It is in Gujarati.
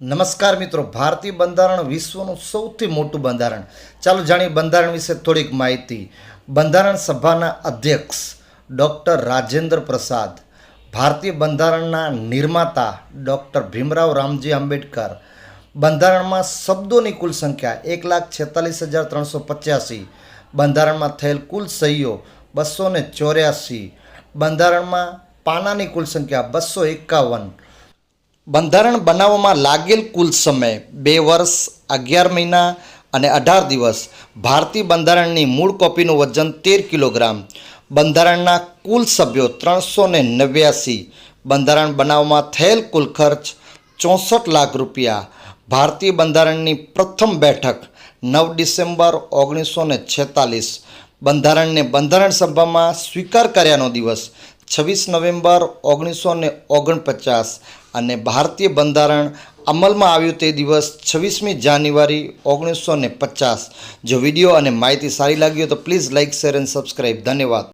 નમસ્કાર મિત્રો, ભારતીય બંધારણ વિશ્વનું સૌથી મોટું બંધારણ. ચાલો જાણીએ બંધારણ વિશે થોડીક માહિતી. બંધારણ સભાના અધ્યક્ષ ડૉક્ટર રાજેન્દ્ર પ્રસાદ, ભારતીય બંધારણના નિર્માતા ડૉક્ટર ભીમરાવ રામજી આંબેડકર. બંધારણમાં શબ્દોની કુલ સંખ્યા 1,46,385. બંધારણમાં થયેલ કુલ સહીઓ 284. બંધારણમાં પાનાની કુલ સંખ્યા 251. બંધારણ બનાવવામાં લાગેલ કુલ સમય 2 વર્ષ 11 મહિના અને 18 દિવસ. ભારતીય બંધારણની મૂળ કોપીનું વજન 13 કિલોગ્રામ. બંધારણના કુલ સભ્યો 389. બંધારણ બનાવવામાં થયેલ કુલ ખર્ચ 64 લાખ રૂપિયા. ભારતીય બંધારણની પ્રથમ બેઠક 9 ડિસેમ્બર 1946. બંધારણને બંધારણ સભામાં સ્વીકાર કર્યાનો દિવસ 26 નવેમ્બર 1949 અને ભારતીય બંધારણ અમલમાં આવ્યું તે દિવસ 26મી જાન્યુઆરી 1950. જો વિડીયો અને માહિતી સારી લાગી હોય તો પ્લીઝ લાઇક, શેર અને સબસ્ક્રાઈબ. ધન્યવાદ.